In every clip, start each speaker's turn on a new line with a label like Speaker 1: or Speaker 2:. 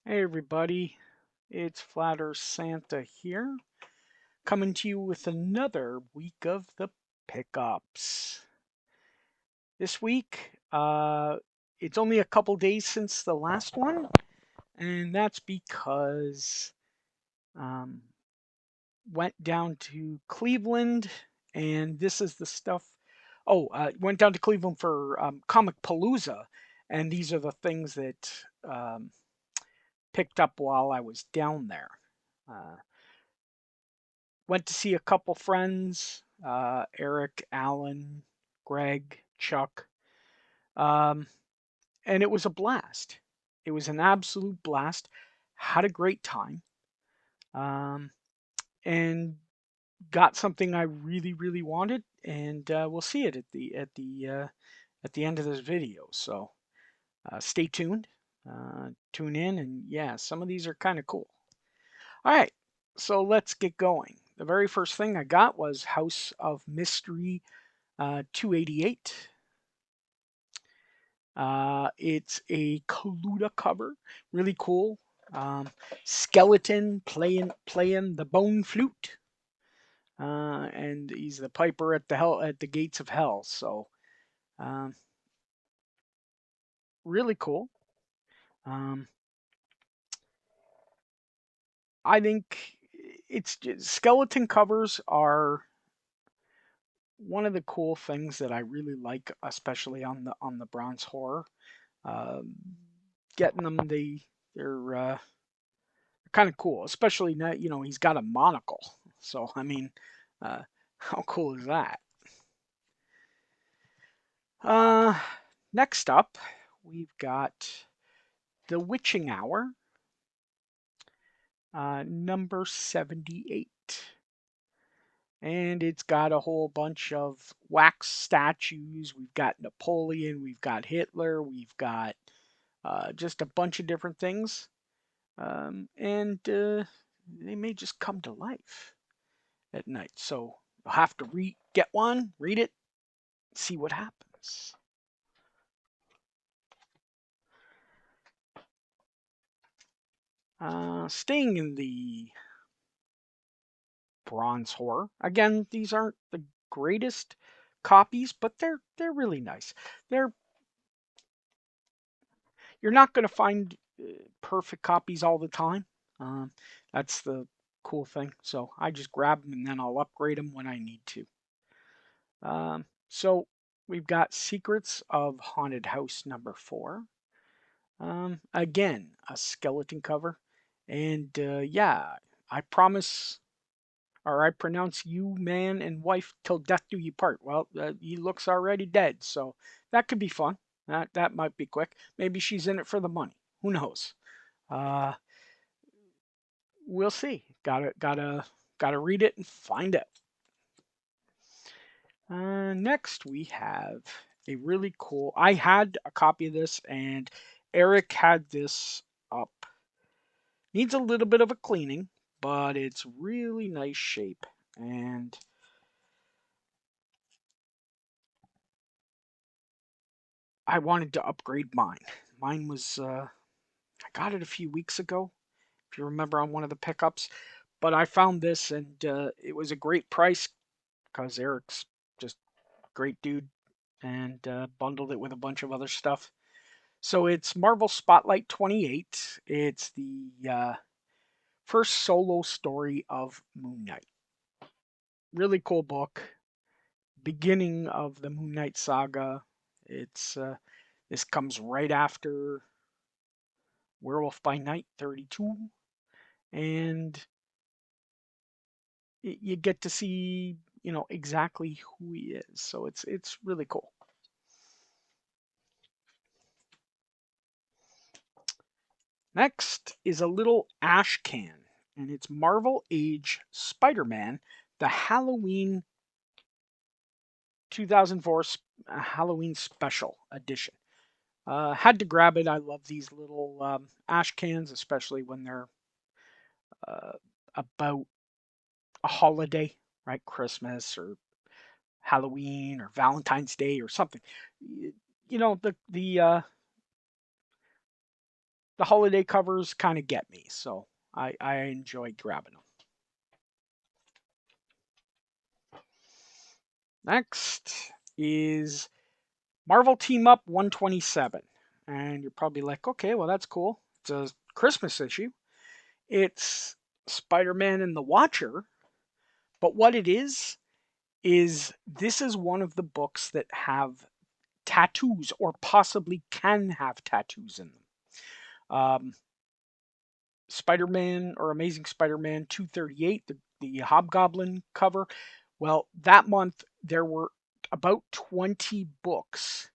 Speaker 1: Hey everybody, it's Flat Earth Santa here, coming to you with another week of the pickups. This week, it's only a couple days since the last one, and that's because um, went down to Cleveland, and this is the stuff. Oh, went down to Cleveland for Comicpalooza, and these are the things that picked up while I was down there. Uh, Went to see a couple friends, Eric, Alan, Greg, Chuck, um, and it was a blast. It was an absolute blast. Had a great time, um, and got something I really, really wanted. And we'll see it at the end of this video. So stay tuned, tune in, and yeah, some of these are kind of cool. All right, so let's get going. The very first thing I got was House of Mystery 288. It's a Kaluta cover, really cool. Um, Skeleton playing the bone flute, and he's the piper at the gates of hell. So um, really cool. Um, I think it's just, skeleton covers are one of the cool things that I really like, especially on the bronze horror. Um, Getting them, they're kind of cool, especially now, he's got a monocle. So I mean, how cool is that? Uh, Next up, we've got The Witching Hour, number 78. And it's got a whole bunch of wax statues. We've got Napoleon, we've got Hitler, we've got just a bunch of different things. And they may just come to life at night. So you'll have to get one, read it, see what happens. Staying in the bronze horror. Again, these aren't the greatest copies, but they're really nice. They're You're not going to find perfect copies all the time. Um, that's the cool thing. So I just grab them and then I'll upgrade them when I need to. So we've got Secrets of Haunted House number 4. Again, a skeleton cover. And yeah, I promise, or I pronounce you man and wife till death do you part. Well, he looks already dead, so that could be fun. That might be quick. Maybe she's in it for the money. Who knows? Uh, we'll see. Gotta read it and find out. Next we have a really cool. I had a copy of this, and Eric had this up. Needs a little bit of a cleaning, but it's really nice shape, and I wanted to upgrade mine. Mine was I got it a few weeks ago, if you remember, on one of the pickups. But I found this, and it was a great price because Eric's just great dude, and bundled it with a bunch of other stuff. So it's Marvel Spotlight 28. It's the first solo story of Moon Knight. Really cool book. Beginning of the Moon Knight saga. It's This comes right after Werewolf by Night 32, and you get to see exactly who he is. So it's really cool. Next is a little ash can, and it's Marvel Age Spider-Man, the Halloween 2004 Halloween Special Edition. Had to grab it. I love these little ash cans, especially when they're uh, about a holiday, right? Christmas or Halloween or Valentine's Day or something. You know, the the holiday covers kind of get me, so I enjoy grabbing them. Next is Marvel Team Up 127. And you're probably like, okay, well, that's cool. It's a Christmas issue. It's Spider-Man and the Watcher. But what it is this is one of the books that have tattoos or possibly can have tattoos in them. Spider-Man or Amazing Spider-Man 238, the Hobgoblin cover. Well, that month there were about 20 books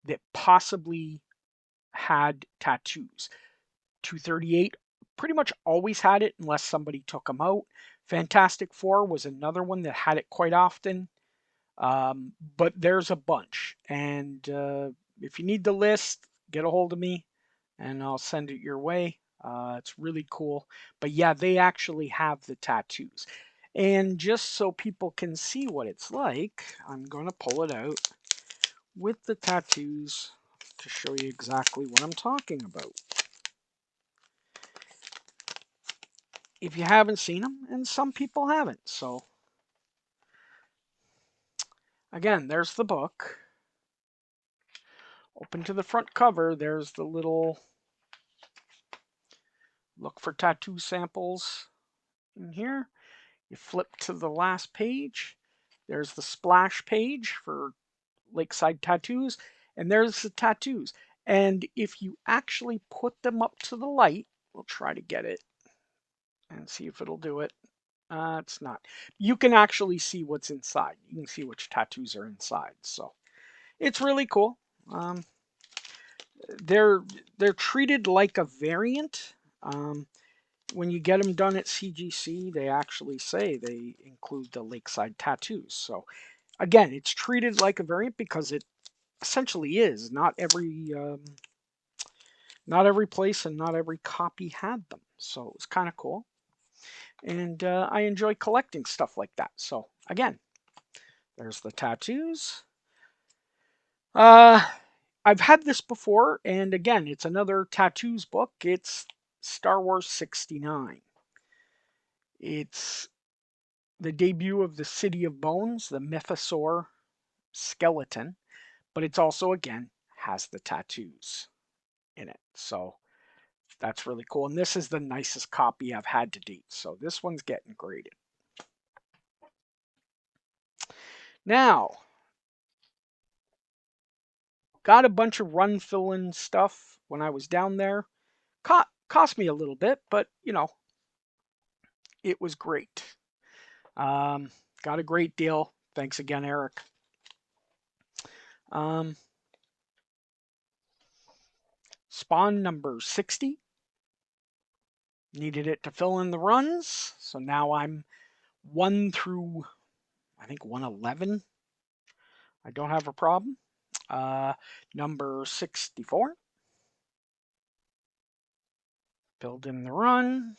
Speaker 1: that possibly had tattoos. 238 pretty much always had it unless somebody took them out. Fantastic Four was another one that had it quite often. But there's a bunch. And if you need the list, get a hold of me and I'll send it your way. It's really cool. But yeah, they actually have the tattoos. And just so people can see what it's like, I'm going to pull it out with the tattoos to show you exactly what I'm talking about. If you haven't seen them, and some people haven't. So, again, there's the book. Open to the front cover, there's the little look for tattoo samples in here. You flip to the last page. There's the splash page for Lakeside Tattoos, and there's the tattoos. And if you actually put them up to the light, we'll try to get it and see if it'll do it. It's not. You can actually see what's inside. You can see which tattoos are inside. So it's really cool. Um, they're treated like a variant. When you get them done at CGC, they actually say they include the Lakeside tattoos. So again, it's treated like a variant because it essentially is. Not every place and not every copy had them. So it was kind of cool. And I enjoy collecting stuff like that. So again, there's the tattoos. I've had this before, and again, it's another tattoos book. It's Star Wars 69. It's the debut of the City of Bones, the Mythosaur skeleton, but it's also, again, has the tattoos in it. So that's really cool. And this is the nicest copy I've had to date. So this one's getting graded. Now, got a bunch of run fill-in stuff when I was down there. Cost me a little bit, but it was great. Got a great deal. Thanks again, Eric. Spawn number 60. Needed it to fill in the runs. So now I'm 1 through, I think, 111. I don't have a problem. Number 64. Build in the run.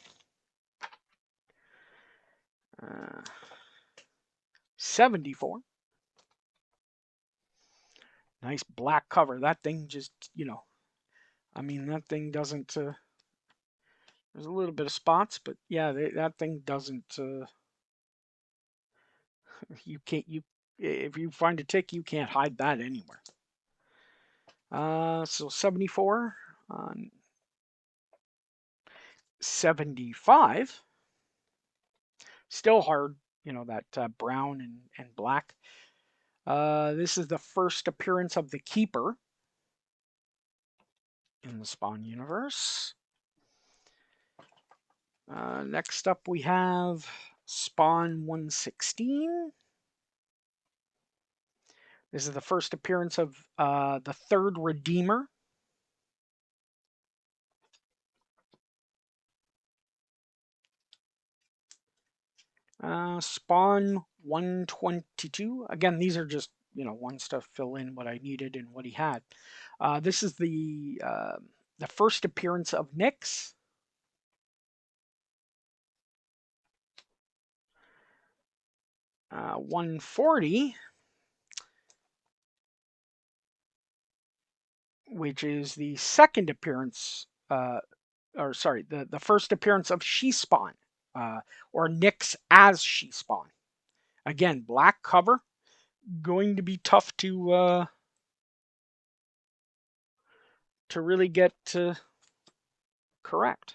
Speaker 1: 74. Nice black cover. That thing just, that thing doesn't. There's a little bit of spots, but yeah, that thing doesn't. You can't. If you find a tick, you can't hide that anywhere. So 74 on 75. Still hard, that brown and black. This is the first appearance of the Keeper in the Spawn universe. Next up, we have Spawn 116. This is the first appearance of the third Redeemer. Spawn 122. Again, these are just, ones to fill in what I needed and what he had. This is the first appearance of Nyx. 140, which is the second appearance or sorry, the first appearance of She Spawn, or Nyx as She Spawn. Again, black cover, going to be tough to really get correct.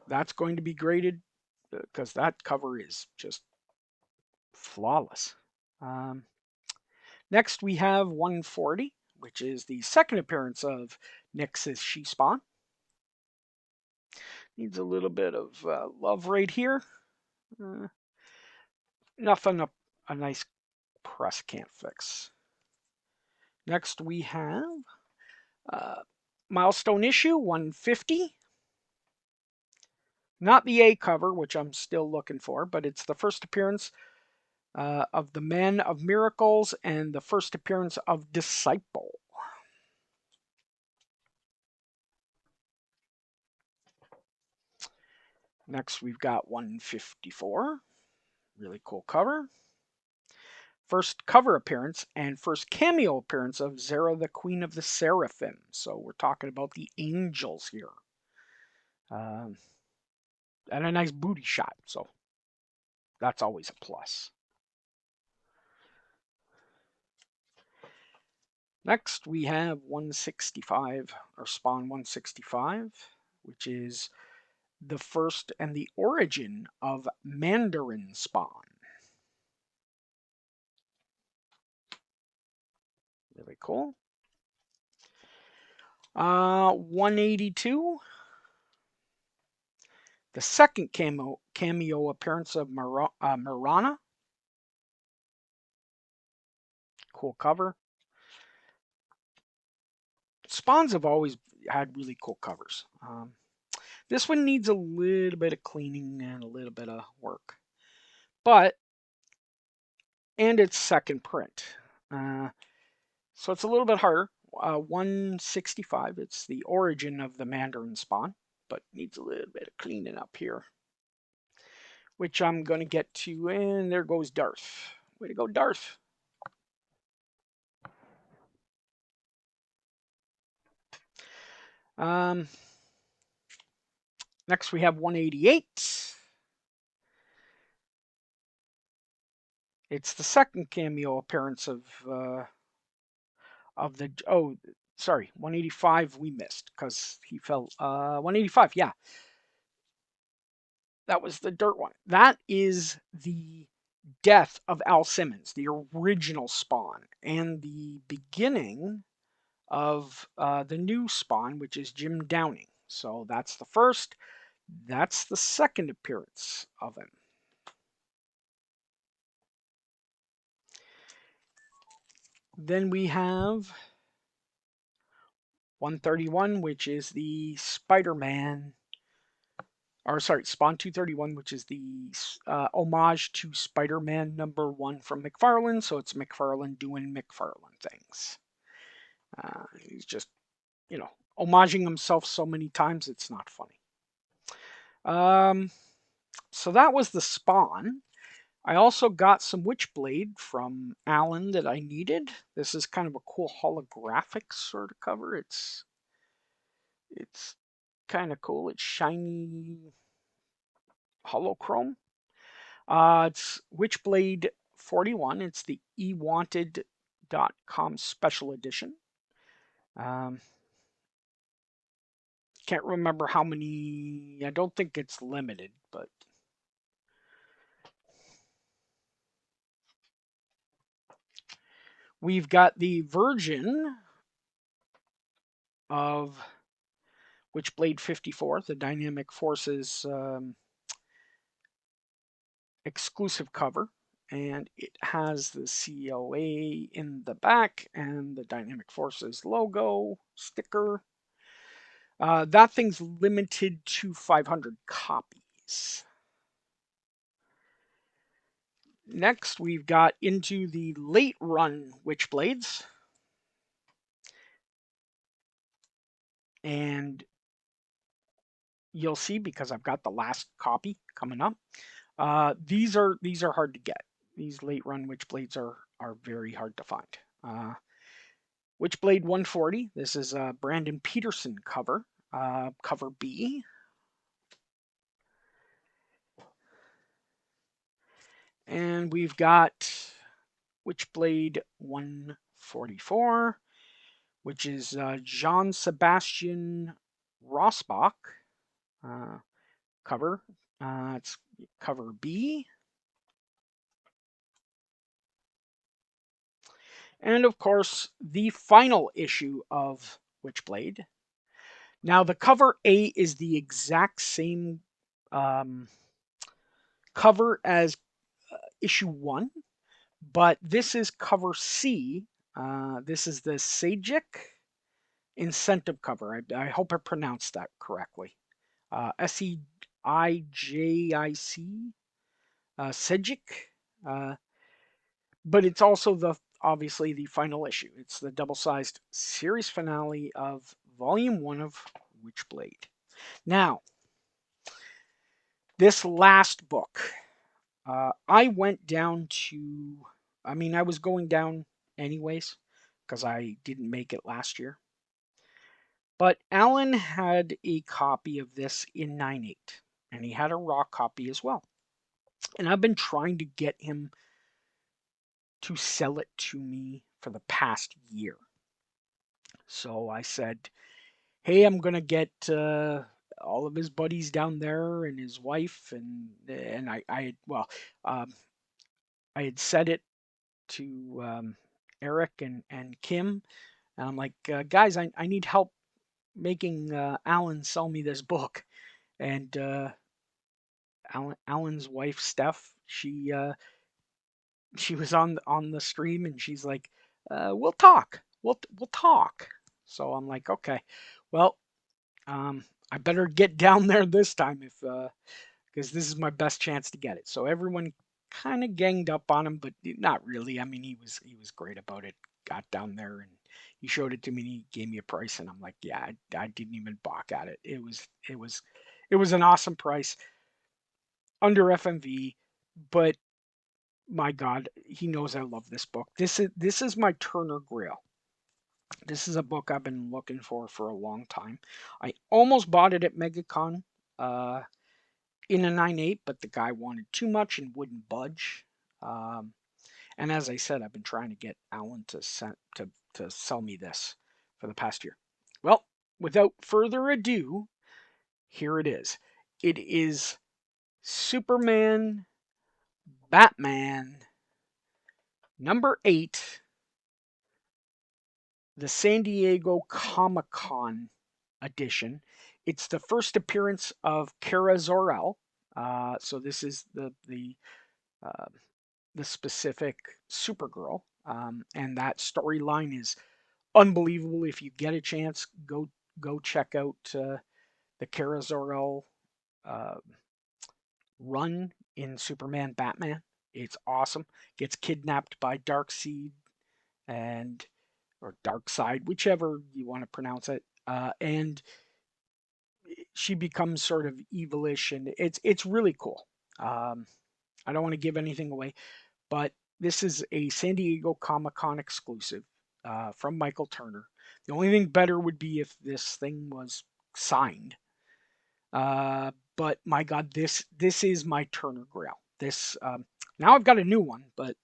Speaker 1: That's going to be graded because that cover is just flawless. Next, we have 140, which is the second appearance of Nyx's She Spawn. Needs a little bit of love right here. Nothing a nice press can't fix. Next, we have milestone issue 150. Not the A cover, which I'm still looking for, but it's the first appearance of the Man of Miracles and the first appearance of Disciple. Next, we've got 154. Really cool cover. First cover appearance and first cameo appearance of Zara, the Queen of the Seraphim. So we're talking about the angels here. And a nice booty shot, so that's always a plus. Next, we have 165, or Spawn 165, which is the first and the origin of Mandarin Spawn. Really cool. 182. The second cameo appearance of Marana. Cool cover. Spawns have always had really cool covers. This one needs a little bit of cleaning and a little bit of work. And it's second print. So it's a little bit harder. 165, it's the origin of the Mandarin Spawn, but needs a little bit of cleaning up here, which I'm going to get to, and there goes Darth. Way to go, Darth. Next we have 188. It's the second cameo appearance of the 185 we missed because he fell. 185, yeah. That was the dirt one. That is the death of Al Simmons, the original Spawn, and the beginning of the new Spawn, which is Jim Downing. So that's the first. That's the second appearance of him. Then we have 131, which is the Spider-Man, or sorry, Spawn 231, which is the homage to Spider-Man #1 from McFarlane. So it's McFarlane doing McFarlane things. He's just, homaging himself so many times it's not funny. So that was the Spawn. I also got some Witchblade from Alan that I needed. This is kind of a cool holographic sort of cover. It's kind of cool. It's shiny holochrome. It's Witchblade 41. It's the ewanted.com special edition. Can't remember how many. I don't think it's limited, but we've got the version of Witchblade 54, the Dynamic Forces exclusive cover, and it has the COA in the back and the Dynamic Forces logo sticker. That thing's limited to 500 copies. Next, we've got into the late run Witchblades. And you'll see, because I've got the last copy coming up, these are hard to get. These late run Witchblades are very hard to find. Witchblade 140. This is a Brandon Peterson cover, cover B. And we've got Witchblade 144, which is Jean Sebastian Rossbach cover. It's cover B. And of course, the final issue of Witchblade. Now, the cover A is the exact same cover as issue 1, but this is cover C. This is the Sejic incentive cover. I hope I pronounced that correctly. Seijic, Sejic. But it's also obviously the final issue. It's the double-sized series finale of Volume 1 of Witchblade. Now, this last book, I went down to, I was going down anyways, because I didn't make it last year. But Alan had a copy of this in 9.8, and he had a raw copy as well. And I've been trying to get him to sell it to me for the past year. So I said, hey, I'm going to get all of his buddies down there and his wife, and I had said it to Eric and Kim, and I'm like, guys, I need help making Alan sell me this book. And Alan's wife, Steph, she was on the stream, and she's like, we'll talk, we'll talk. So I'm like, okay, well, I better get down there this time, if because this is my best chance to get it. So everyone kind of ganged up on him, but not really. He was great about it. Got down there and he showed it to me. And he gave me a price, and I'm like, yeah, I didn't even balk at it. It was an awesome price under FMV, but my God, he knows I love this book. This is my Turner Grail. This is a book I've been looking for a long time. I almost bought it at MegaCon in a 9.8, but the guy wanted too much and wouldn't budge. And as I said, I've been trying to get Alan to sell me this for the past year. Well, without further ado, here it is. It is Superman, Batman, number 8, the San Diego Comic-Con edition. It's the first appearance of Kara Zor-El. So this is uh, the specific Supergirl, and that storyline is unbelievable. If you get a chance, go check out the Kara Zor-El uh, run in Superman Batman. It's awesome. Gets kidnapped by Darkseid and or Darkseid, whichever you want to pronounce it, and she becomes sort of evilish, and it's really cool. I don't want to give anything away, but this is a San Diego Comic-Con exclusive from Michael Turner. The only thing better would be if this thing was signed. But my God, this is my Turner Grail. This now I've got a new one, but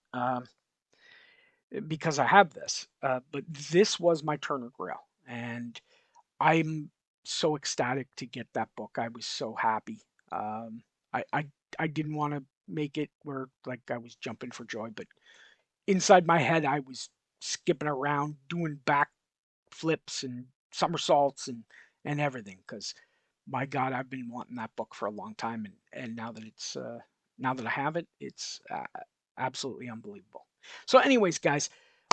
Speaker 1: because I have this, but this was my Turner Grail, and I'm so ecstatic to get that book. I was so happy. Um, I didn't want to make it where like I was jumping for joy, but inside my head I was skipping around doing back flips and somersaults and everything, because my God, I've been wanting that book for a long time, and now that it's now that I have it, it's absolutely unbelievable. So, anyways, guys,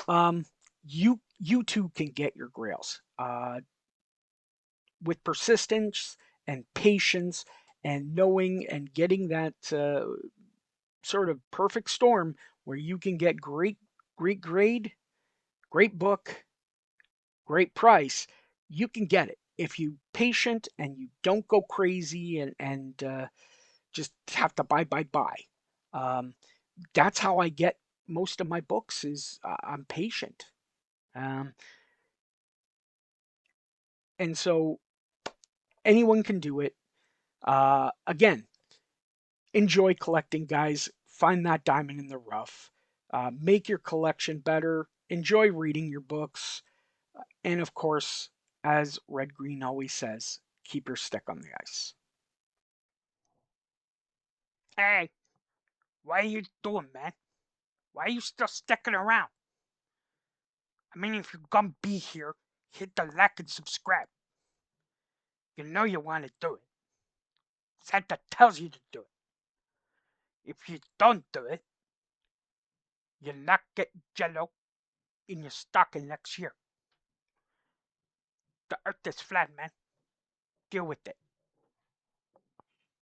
Speaker 1: um, you too can get your grails with persistence and patience and knowing and getting that sort of perfect storm where you can get great grade, great book, great price. You can get it if you patient and you don't go crazy and just have to buy. Um, that's how I get most of my books. Is I'm patient. Um, And so anyone can do it. Again, enjoy collecting, guys. Find that diamond in the rough. Make your collection better. Enjoy reading your books. And of course, as Red Green always says, keep your stick on the ice.
Speaker 2: Hey, what are you doing, man? Why are you still sticking around? I mean, if you're gonna be here, hit the like and subscribe. You know you want to do it. Santa tells you to do it. If you don't do it, you'll not get jello in your stocking next year. The earth is flat, man. Deal with it.